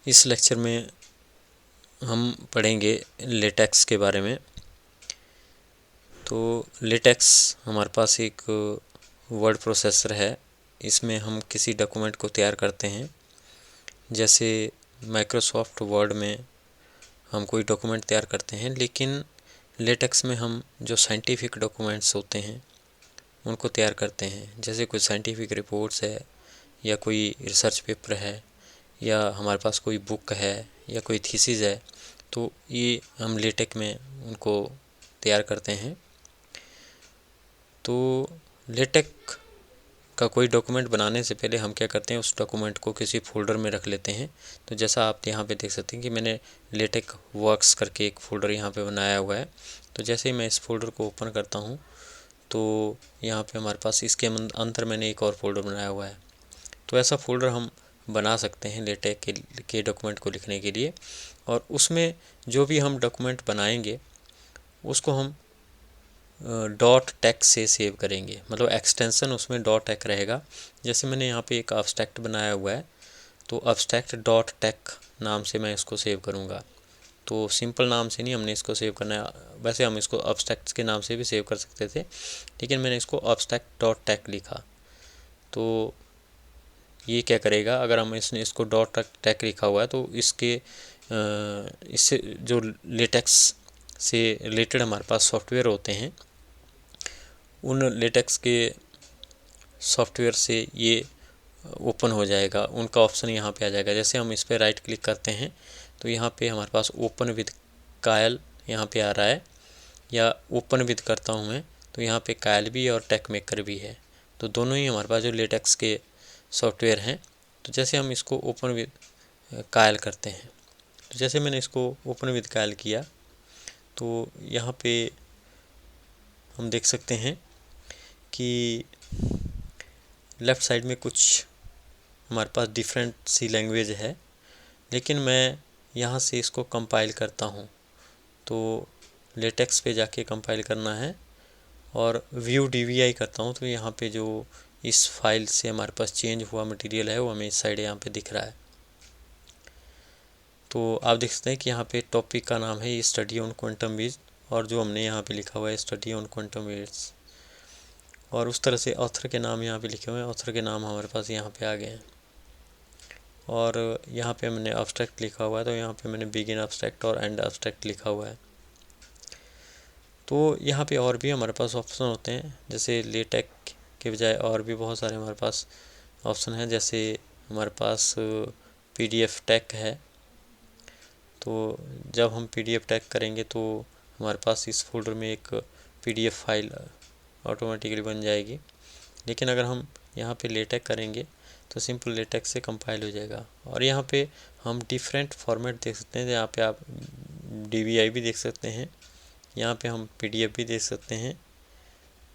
इस लेक्चर में हम पढ़ेंगे लेटेक्स के बारे में। तो लेटेक्स हमारे पास एक वर्ड प्रोसेसर है। इसमें हम किसी डॉक्यूमेंट को तैयार करते हैं। जैसे माइक्रोसॉफ्ट वर्ड में हम कोई डॉक्यूमेंट तैयार करते हैं, लेकिन लेटेक्स में हम जो साइंटिफिक डॉक्यूमेंट्स होते हैं उनको तैयार करते हैं। जैसे कोई साइंटिफिक रिपोर्ट्स है, या कोई रिसर्च पेपर है, या हमारे पास कोई बुक है, या कोई थीसिस है, तो ये हम लेटेक में उनको तैयार करते हैं। तो लेटेक का कोई डॉक्यूमेंट बनाने से पहले हम क्या करते हैं, उस डॉक्यूमेंट को किसी फोल्डर में रख लेते हैं। तो जैसा आप यहाँ पे देख सकते हैं कि मैंने लेटेक वर्क्स करके एक फ़ोल्डर यहाँ पे बनाया हुआ है। तो जैसे ही मैं इस फोल्डर को ओपन करता हूँ तो यहाँ पे हमारे पास इसके अंदर मैंने एक और फोल्डर बनाया हुआ है। तो ऐसा फोल्डर हम बना सकते हैं लेटेक के डॉक्यूमेंट को लिखने के लिए। और उसमें जो भी हम डॉक्यूमेंट बनाएंगे उसको हम डॉट टेक से सेव करेंगे, मतलब एक्सटेंशन उसमें डॉट टेक रहेगा। जैसे मैंने यहाँ पे एक अब्स्ट्रैक्ट बनाया हुआ है, तो अब्स्ट्रैक्ट डॉट टेक नाम से मैं इसको सेव करूँगा। तो सिंपल नाम से नहीं हमने इसको सेव करना है, वैसे हम इसको अब्स्ट्रैक्ट के नाम से भी सेव कर सकते थे, लेकिन मैंने इसको अब्स्ट्रैक्ट डॉट टेक लिखा। तो ये क्या करेगा, अगर हम इसको डॉट टेक लिखा हुआ है तो इससे जो लेटेक्स से रिलेटेड हमारे पास सॉफ्टवेयर होते हैं, उन लेटेक्स के सॉफ्टवेयर से ये ओपन हो जाएगा, उनका ऑप्शन यहाँ पे आ जाएगा। जैसे हम इस पर राइट क्लिक करते हैं तो यहाँ पे हमारे पास ओपन विद कायल यहाँ पे आ रहा है, या ओपन विद करता हूँ मैं तो यहाँ पे कायल भी और टेक मेकर भी है। तो दोनों ही हमारे पास जो लेटेक्स के सॉफ्टवेयर हैं। तो जैसे हम इसको ओपन विद कायल करते हैं, तो जैसे मैंने इसको ओपन विद कायल किया तो यहाँ पे हम देख सकते हैं कि लेफ़्ट साइड में कुछ हमारे पास डिफरेंट सी लैंग्वेज है, लेकिन मैं यहाँ से इसको कंपाइल करता हूँ। तो लेटेक्स पे जाके कंपाइल करना है और व्यू डीवीआई करता हूँ, तो यहाँ पे जो इस फाइल से हमारे पास चेंज हुआ मटेरियल है वो हमें इस साइड यहाँ पे दिख रहा है। तो आप देख सकते हैं कि यहाँ पे टॉपिक का नाम है स्टडी ऑन क्वांटम वेव्स, और जो हमने यहाँ पे लिखा हुआ है स्टडी ऑन क्वांटम वेव्स, और उस तरह से ऑथर के नाम यहाँ पे लिखे हुए हैं। ऑथर के नाम हमारे पास यहाँ पे आ गए हैं। और यहाँ पे मैंने अब्स्ट्रैक्ट लिखा हुआ है, तो यहाँ पे मैंने बिगिन अब्स्ट्रैक्ट और एंड अब्स्ट्रैक्ट लिखा हुआ है। तो यहाँ पे और भी हमारे पास ऑप्शन होते हैं, जैसे लेटेक के बजाय और भी बहुत सारे हमारे पास ऑप्शन हैं। जैसे हमारे पास पीडीएफ टैग है, तो जब हम पीडीएफ टैग करेंगे तो हमारे पास इस फोल्डर में एक पीडीएफ फाइल ऑटोमेटिकली बन जाएगी। लेकिन अगर हम यहाँ पे लेटेक करेंगे तो सिंपल लेटेक से कंपाइल हो जाएगा। और यहाँ पे हम डिफरेंट फॉर्मेट देख सकते हैं। यहाँ पे आप डीवीआई भी देख सकते हैं, यहाँ पे हम पीडीएफ भी देख सकते हैं।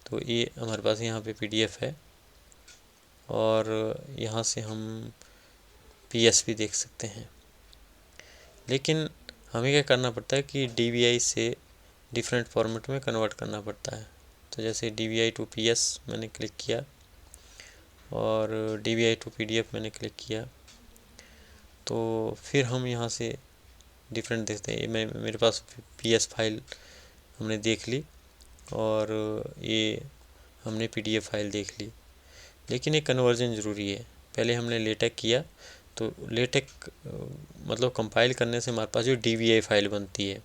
तो ये हमारे पास यहाँ पे पीडीएफ है, और यहाँ से हम पीएस भी देख सकते हैं। लेकिन हमें क्या करना पड़ता है कि डीवीआई से डिफरेंट फॉर्मेट में कन्वर्ट करना पड़ता है। तो जैसे डीवीआई टू पीएस मैंने क्लिक किया, और डीवीआई टू पीडीएफ मैंने क्लिक किया, तो फिर हम यहाँ से डिफरेंट देखते हैं। मेरे पास पीएस फाइल हमने देख ली, और ये हमने पीडीएफ फाइल देख ली। लेकिन ये कन्वर्जन ज़रूरी है। पहले हमने लेटेक किया, तो लेटेक मतलब कंपाइल करने से हमारे पास जो डीवीआई फाइल बनती है,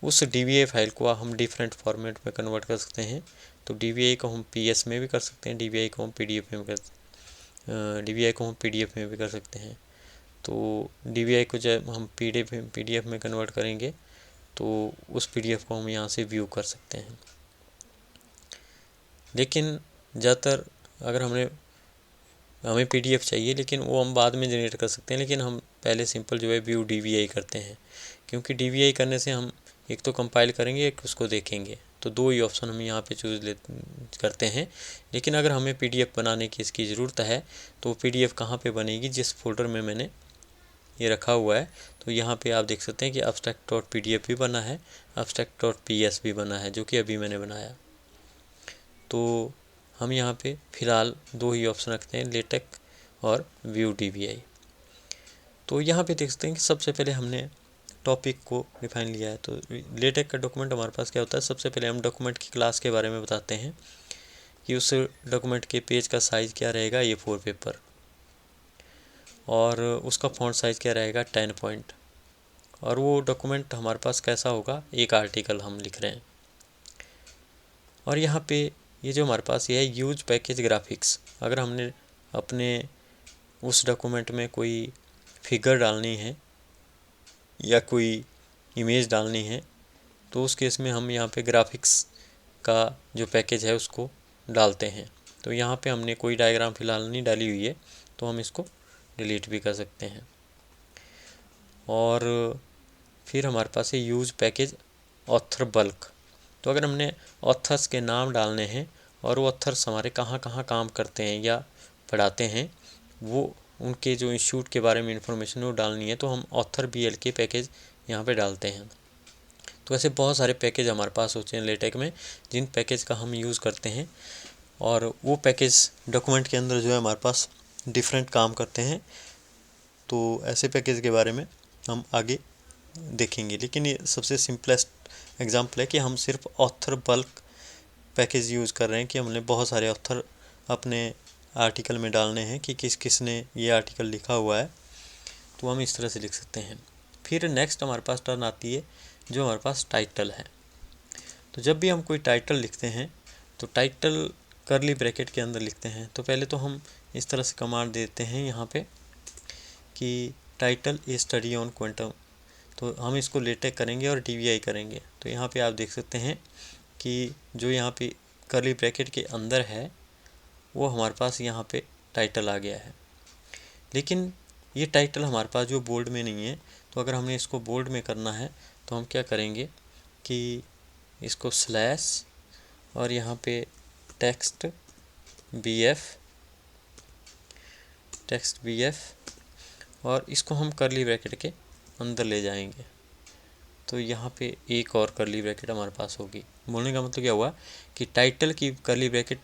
उस डीवीआई फाइल को हम डिफरेंट फॉर्मेट में कन्वर्ट कर सकते हैं। तो डीवीआई को हम पीएस में भी कर सकते हैं, डीवीआई को हम पीडीएफ में भी डीवीआई को हम पीडीएफ में भी कर सकते हैं। तो डीवीआई को जब हम पीडीएफ में कन्वर्ट करेंगे तो उस पीडीएफ को हम यहाँ से व्यू कर सकते हैं। लेकिन ज़्यादातर अगर हमें पीडीएफ चाहिए, लेकिन वो हम बाद में जनरेट कर सकते हैं, लेकिन हम पहले सिंपल जो है व्यू डीवीआई करते हैं। क्योंकि डीवीआई करने से हम एक तो कंपाइल करेंगे, एक उसको देखेंगे। तो दो ही ऑप्शन हम यहाँ पे चूज़ करते हैं। लेकिन अगर हमें पीडीएफ बनाने की इसकी ज़रूरत है, तो पीडीएफ कहाँ पे बनेगी, जिस फोल्डर में मैंने ये रखा हुआ है, तो यहाँ पे आप देख सकते हैं कि abstract डॉट पीडीएफ भी बना है, abstract डॉट पीएस भी बना है, जो कि अभी मैंने बनाया। तो हम यहाँ पे फ़िलहाल दो ही ऑप्शन रखते हैं, लेटेक और व्यू डीवीआई। तो यहाँ पे देख सकते हैं कि सबसे पहले हमने टॉपिक को डिफाइन लिया है। तो लेटेक का डॉक्यूमेंट हमारे पास क्या होता है, सबसे पहले हम डॉक्यूमेंट की क्लास के बारे में बताते हैं कि उस डॉक्यूमेंट के पेज का साइज़ क्या रहेगा, A4 पेपर, और उसका फॉन्ट साइज़ क्या रहेगा, 10 पॉइंट, और वो डॉक्यूमेंट हमारे पास कैसा होगा, एक आर्टिकल हम लिख रहे हैं। और यहाँ पे ये जो हमारे पास ये है यूज पैकेज ग्राफिक्स, अगर हमने अपने उस डॉक्यूमेंट में कोई फिगर डालनी है या कोई इमेज डालनी है तो उस केस में हम यहाँ पे ग्राफिक्स का जो पैकेज है उसको डालते हैं। तो यहाँ पे हमने कोई डायग्राम फ़िलहाल नहीं डाली हुई है तो हम इसको डिलीट भी कर सकते हैं। और फिर हमारे पास है यूज पैकेज ऑथर बल्क। तो अगर हमने ऑथर्स के नाम डालने हैं और वो ऑथर्स हमारे कहाँ कहाँ काम करते हैं या पढ़ाते हैं, वो उनके जो इंस्टीट्यूट के बारे में इंफॉर्मेशन वो डालनी है, तो हम ऑथर BL के पैकेज यहाँ पे डालते हैं। तो ऐसे बहुत सारे पैकेज हमारे पास होते हैं लेटेक में, जिन पैकेज का हम यूज़ करते हैं, और वो पैकेज डॉक्यूमेंट के अंदर जो है हमारे पास डिफरेंट काम करते हैं। तो ऐसे पैकेज के बारे में हम आगे देखेंगे, लेकिन ये सबसे सिंपलेस्ट एग्जांपल है कि हम सिर्फ ऑथर बल्क पैकेज यूज़ कर रहे हैं कि हमने बहुत सारे ऑथर अपने आर्टिकल में डालने हैं कि किस किस ने ये आर्टिकल लिखा हुआ है, तो हम इस तरह से लिख सकते हैं। फिर नेक्स्ट हमारे पास टर्न आती है जो हमारे पास टाइटल है। तो जब भी हम कोई टाइटल लिखते हैं तो टाइटल करली ब्रैकेट के अंदर लिखते हैं। तो पहले तो हम इस तरह से कमांड देते हैं यहाँ पे कि title A study on quantum, तो हम इसको लेटेक करेंगे और DVI करेंगे। तो यहाँ पे आप देख सकते हैं कि जो यहाँ पे करली ब्रैकेट के अंदर है वो हमारे पास यहाँ पे टाइटल आ गया है, लेकिन ये टाइटल हमारे पास जो बोल्ड में नहीं है। तो अगर हमने इसको बोल्ड में करना है तो हम क्या करेंगे कि इसको स्लैश और यहाँ पे टेक्स्ट BF और इसको हम करली ब्रैकेट के अंदर ले जाएंगे। तो यहाँ पे एक और करली ब्रैकेट हमारे पास होगी। बोलने का मतलब क्या हुआ कि टाइटल की करली ब्रैकेट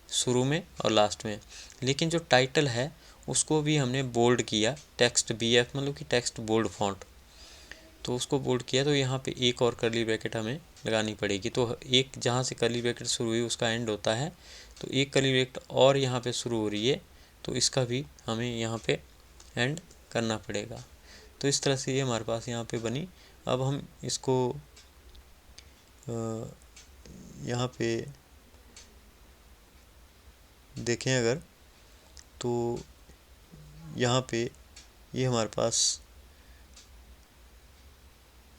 शुरू में और लास्ट में, लेकिन जो टाइटल है उसको भी हमने बोल्ड किया, टेक्स्ट BF मतलब कि टेक्स्ट बोल्ड फॉन्ट, तो उसको बोल्ड किया। तो यहाँ पे एक और करली ब्रैकेट हमें लगानी पड़ेगी। तो एक जहाँ से करली ब्रैकेट शुरू हुई उसका एंड होता है, तो एक करली ब्रैकेट और यहाँ पे शुरू हो रही है, तो इसका भी हमें यहाँ पे एंड करना पड़ेगा। तो इस तरह से ये हमारे पास यहाँ पे बनी। अब हम इसको यहाँ पे देखें अगर, तो यहाँ पे ये हमारे पास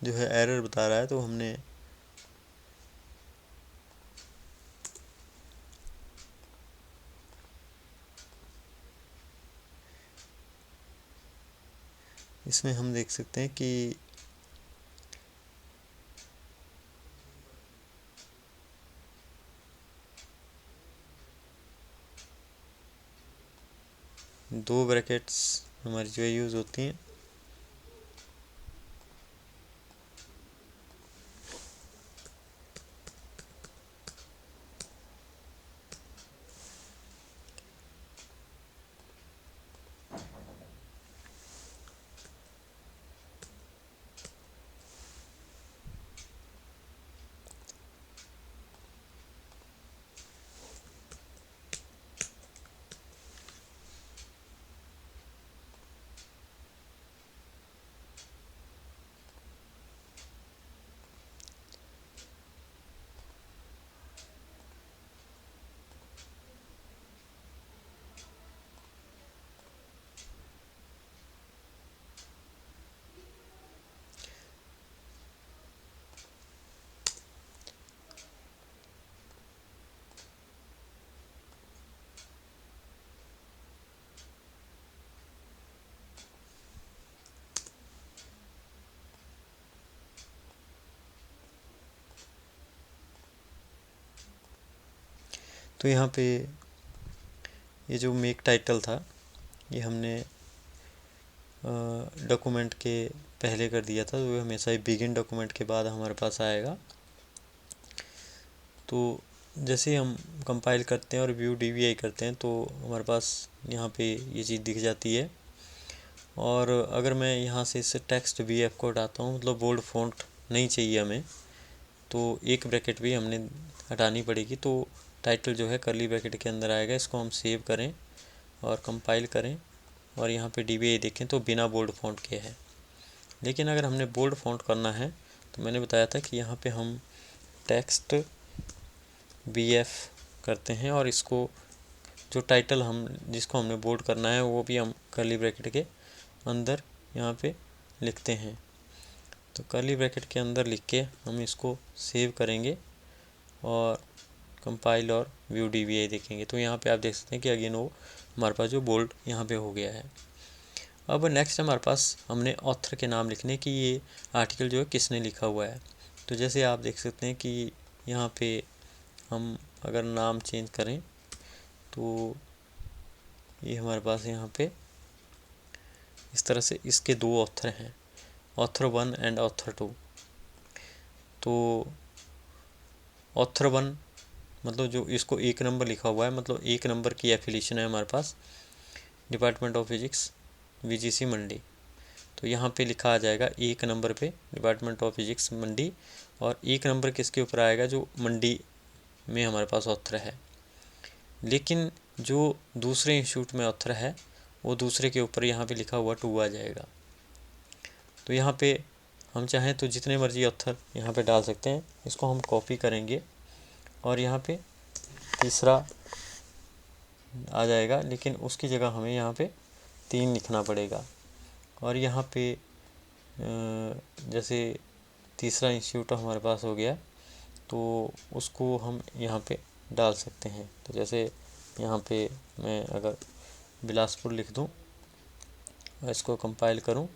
जो है एरर बता रहा है। तो हमने इसमें हम देख सकते हैं कि दो ब्रैकेट्स हमारी जो है यूज़ होती हैं। तो यहाँ पे ये जो मेक टाइटल था ये हमने डॉक्यूमेंट के पहले कर दिया था, तो ये हमेशा ही बिगिन डॉक्यूमेंट के बाद हमारे पास आएगा। तो जैसे हम कंपाइल करते हैं और व्यू DVI करते हैं तो हमारे पास यहाँ पे ये चीज़ दिख जाती है। और अगर मैं यहाँ से इस टेक्स्ट BF को हटाता हूँ, मतलब बोल्ड फ़ॉन्ट नहीं चाहिए हमें, तो एक ब्रैकेट भी हमने हटानी पड़ेगी। तो टाइटल जो है कर्ली ब्रैकेट के अंदर आएगा। इसको हम सेव करें और कंपाइल करें और यहाँ पे DBA देखें तो बिना बोल्ड फ़ॉन्ट के है। लेकिन अगर हमने बोल्ड फ़ॉन्ट करना है तो मैंने बताया था कि यहाँ पे हम टेक्स्ट BF करते हैं और इसको जो टाइटल जिसको हमने बोल्ड करना है वो भी हम कर्ली ब्रैकेट के अंदर यहाँ पे लिखते हैं। तो कर्ली ब्रैकेट के अंदर लिख के हम इसको सेव करेंगे और कंपाइल और व्यू DBA देखेंगे तो यहाँ पे आप देख सकते हैं कि अगेन वो हमारे पास जो बोल्ड यहाँ पे हो गया है। अब नेक्स्ट हमारे पास हमने ऑथर के नाम लिखने कि ये आर्टिकल जो है किसने लिखा हुआ है। तो जैसे आप देख सकते हैं कि यहाँ पे हम अगर नाम चेंज करें तो ये हमारे पास यहाँ पे इस तरह से इसके दो ऑथर हैं, ऑथर 1 एंड ऑथर 2। तो ऑथर 1 मतलब जो इसको 1 नंबर लिखा हुआ है, मतलब 1 नंबर की एफिलिएशन है हमारे पास डिपार्टमेंट ऑफ फिजिक्स VGC मंडी। तो यहाँ पे लिखा आ जाएगा 1 नंबर पे डिपार्टमेंट ऑफ फिजिक्स मंडी, और 1 नंबर किसके ऊपर आएगा, जो मंडी में हमारे पास ऑथर है। लेकिन जो दूसरे इंस्टीट्यूट में ऑथर है वो दूसरे के ऊपर यहाँ पे लिखा हुआ 2 आ जाएगा। तो यहाँ पे हम चाहें तो जितने मर्जी ऑथर यहाँ पे डाल सकते हैं। इसको हम कॉपी करेंगे और यहाँ पे तीसरा आ जाएगा, लेकिन उसकी जगह हमें यहाँ पे 3 लिखना पड़ेगा। और यहाँ पे जैसे तीसरा इंस्टीट्यूट हमारे पास हो गया तो उसको हम यहाँ पे डाल सकते हैं। तो जैसे यहाँ पे मैं अगर बिलासपुर लिख दूँ और इसको कंपाइल करूँ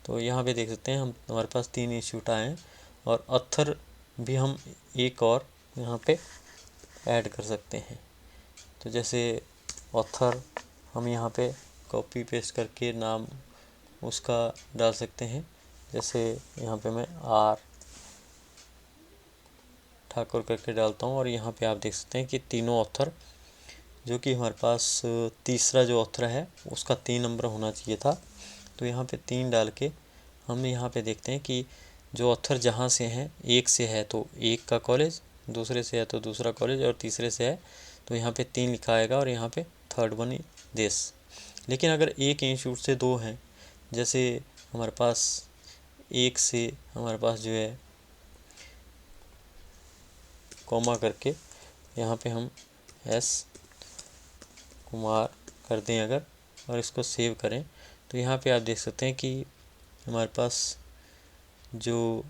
तो यहाँ पे देख सकते हैं हमारे पास 3 इंस्टीट्यूट आए हैं, और ऑथर भी हम एक और यहाँ पे ऐड कर सकते हैं। तो जैसे ऑथर हम यहाँ पे कॉपी पेस्ट करके नाम उसका डाल सकते हैं। जैसे यहाँ पे मैं R ठाकुर करके डालता हूँ और यहाँ पे आप देख सकते हैं कि तीनों ऑथर, जो कि हमारे पास तीसरा जो ऑथर है उसका 3 नंबर होना चाहिए था, तो यहाँ पे 3 डाल के हम यहाँ पे देखते हैं कि जो ऑथर जहाँ से हैं, एक से है तो एक का कॉलेज, दूसरे से है तो दूसरा कॉलेज, और तीसरे से है तो यहाँ पे 3 लिखा आएगा और यहाँ पे थर्ड वन देश। लेकिन अगर एक इंस्टीट्यूट से 2 हैं, जैसे हमारे पास एक से हमारे पास जो है कॉमा करके यहाँ पे हम S कुमार कर दें अगर, और इसको सेव करें तो यहाँ पे आप देख सकते हैं कि हमारे पास जो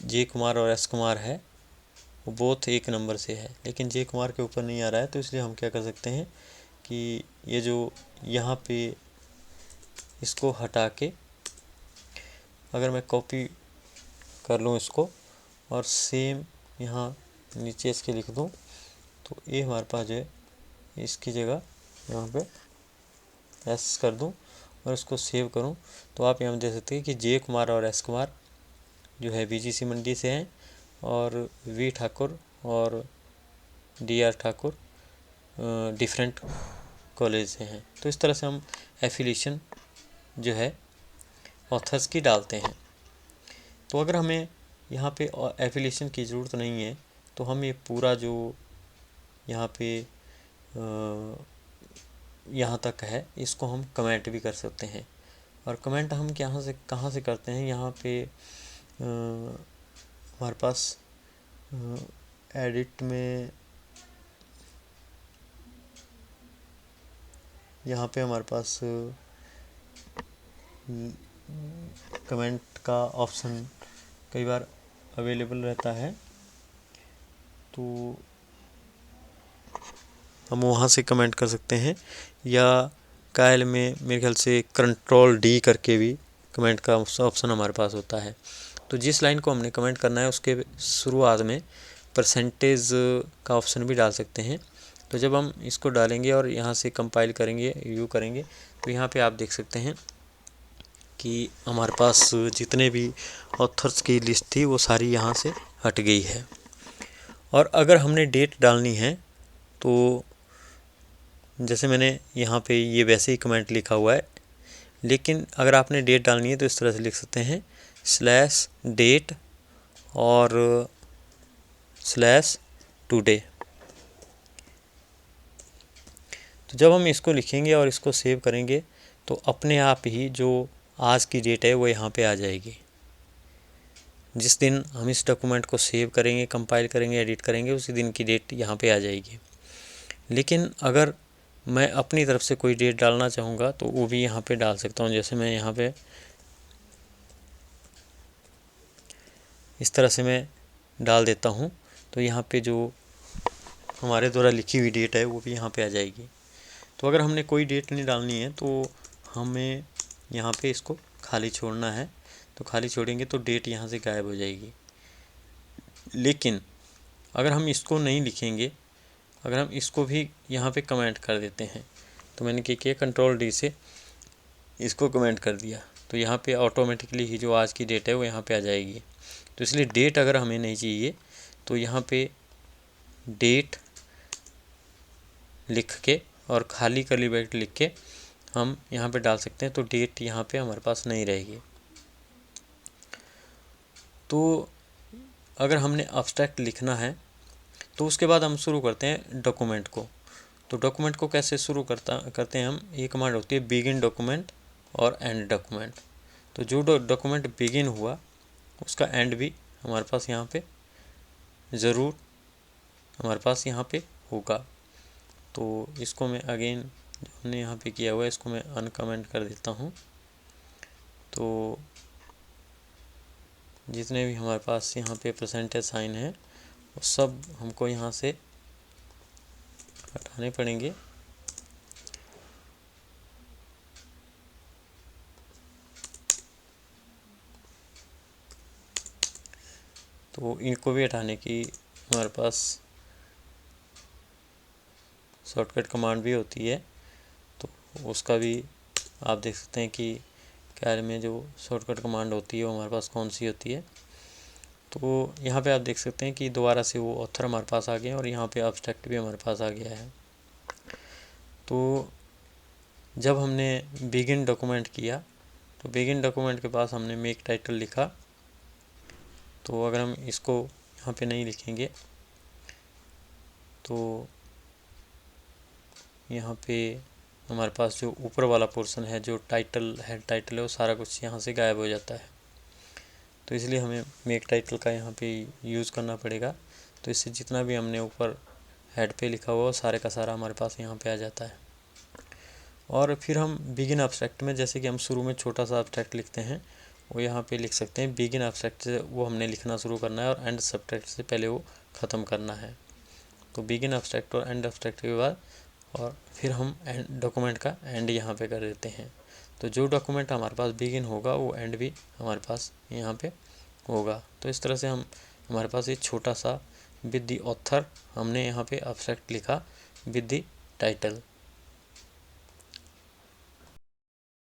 J कुमार और S कुमार है वो बोथ 1 नंबर से है, लेकिन J कुमार के ऊपर नहीं आ रहा है। तो इसलिए हम क्या कर सकते हैं कि ये जो यहाँ पे इसको हटा के अगर मैं कॉपी कर लूँ इसको और सेम यहाँ नीचे इसके लिख दूँ, तो ये हमारे पास जो है इसकी जगह यहाँ पे S कर दूँ और इसको सेव करूँ, तो आप यहाँ देख सकते हैं कि J कुमार और S कुमार जो है VGC मंडी से हैं, और V ठाकुर और DR ठाकुर डिफरेंट कॉलेज से हैं। तो इस तरह से हम एफिलिएशन जो है ऑथर्स की डालते हैं। तो अगर हमें यहाँ पे एफिलिएशन की ज़रूरत नहीं है तो हम ये पूरा जो यहाँ पे यहाँ तक है इसको हम कमेंट भी कर सकते हैं। और कमेंट हम कहाँ से करते हैं, यहाँ पे हमारे पास एडिट में यहाँ पे हमारे पास कमेंट का ऑप्शन कई बार अवेलेबल रहता है, तो हम वहाँ से कमेंट कर सकते हैं। या कायल में मेरे ख्याल से कंट्रोल D करके भी कमेंट का ऑप्शन हमारे पास होता है। तो जिस लाइन को हमने कमेंट करना है उसके शुरुआत में परसेंटेज का ऑप्शन भी डाल सकते हैं। तो जब हम इसको डालेंगे और यहाँ से कंपाइल करेंगे, व्यू करेंगे, तो यहाँ पे आप देख सकते हैं कि हमारे पास जितने भी ऑथर्स की लिस्ट थी वो सारी यहाँ से हट गई है। और अगर हमने डेट डालनी है तो जैसे मैंने यहाँ पे ये वैसे ही कमेंट लिखा हुआ है, लेकिन अगर आपने डेट डालनी है तो इस तरह से लिख सकते हैं /डेट और /टुडे। तो जब हम इसको लिखेंगे और इसको सेव करेंगे तो अपने आप ही जो आज की डेट है वो यहाँ पे आ जाएगी। जिस दिन हम इस डॉक्यूमेंट को सेव करेंगे, कंपाइल करेंगे, एडिट करेंगे, उसी दिन की डेट यहाँ पे आ जाएगी। लेकिन अगर मैं अपनी तरफ से कोई डेट डालना चाहूँगा तो वो भी यहाँ पे डाल सकता हूँ। जैसे मैं यहाँ पे इस तरह से मैं डाल देता हूँ तो यहाँ पे जो हमारे द्वारा लिखी हुई डेट है वो भी यहाँ पे आ जाएगी। तो अगर हमने कोई डेट नहीं डालनी है तो हमें यहाँ पे इसको खाली छोड़ना है। तो खाली छोड़ेंगे तो डेट यहाँ से गायब हो जाएगी। लेकिन अगर हम इसको नहीं लिखेंगे, अगर हम इसको भी यहाँ पे कमेंट कर देते हैं, तो मैंने क्या किया, Ctrl+D से इसको कमेंट कर दिया, तो यहाँ पे ऑटोमेटिकली ही जो आज की डेट है वो यहाँ पे आ जाएगी। तो इसलिए डेट अगर हमें नहीं चाहिए तो यहाँ पे डेट लिख के और खाली कर्ली ब्रैकेट लिख के हम यहाँ पे डाल सकते हैं। तो डेट यहाँ पे हमारे पास नहीं रहेगी। तो अगर हमने अब्स्ट्रैक्ट लिखना है तो उसके बाद हम शुरू करते हैं डॉक्यूमेंट को। तो डॉक्यूमेंट को कैसे शुरू करते हैं हम, ये कमांड होती है बिगिन डॉक्यूमेंट और एंड डॉक्यूमेंट। तो जो डॉक्यूमेंट बिगिन हुआ उसका एंड भी हमारे पास यहाँ पे ज़रूर हमारे पास यहाँ पे होगा। तो इसको मैं अगेन जो हमने यहाँ पे किया हुआ है इसको मैं अनकमेंट कर देता हूँ। तो जितने भी हमारे पास यहाँ पे परसेंटेज साइन है वो सब हमको यहाँ से हटाने पड़ेंगे। तो इनको भी हटाने की हमारे पास शॉर्टकट कमांड भी होती है। तो उसका भी आप देख सकते हैं कि कैल में जो शॉर्टकट कमांड होती है वो हमारे पास कौन सी होती है। तो यहाँ पे आप देख सकते हैं कि दोबारा से वो ऑथर हमारे पास आ गया और यहाँ पे अब्स्ट्रैक्ट भी हमारे पास आ गया है। तो जब हमने बिगिन डॉक्यूमेंट किया तो बिगिन डॉक्यूमेंट के पास हमने मेक टाइटल लिखा। तो अगर हम इसको यहाँ पे नहीं लिखेंगे तो यहाँ पे हमारे पास जो ऊपर वाला पोर्शन है जो टाइटल हेड टाइटल है वो सारा कुछ यहाँ से गायब हो जाता है। तो इसलिए हमें मेक टाइटल का यहाँ पे यूज़ करना पड़ेगा। तो इससे जितना भी हमने ऊपर हेड पे लिखा हुआ वो सारे का सारा हमारे पास यहाँ पे आ जाता है। और फिर हम बिगिन अब्स्ट्रैक्ट में जैसे कि हम शुरू में छोटा सा अब्स्ट्रैक्ट लिखते हैं वो यहाँ पे लिख सकते हैं। बिगिन अब्स्ट्रैक्ट से वो हमने लिखना शुरू करना है और एंड सब्ट्रैक्ट से पहले वो ख़त्म करना है। तो बिगिन अब्स्ट्रैक्ट और एंड अब्स्ट्रैक्ट के बाद और फिर हम डॉक्यूमेंट का एंड यहाँ पे कर देते हैं। तो जो डॉक्यूमेंट हमारे पास बिगिन होगा वो एंड भी हमारे पास यहाँ पे होगा। तो इस तरह से हमारे पास एक छोटा सा विद द ऑथर हमने यहाँ पे अब्स्ट्रैक्ट लिखा विद द टाइटल।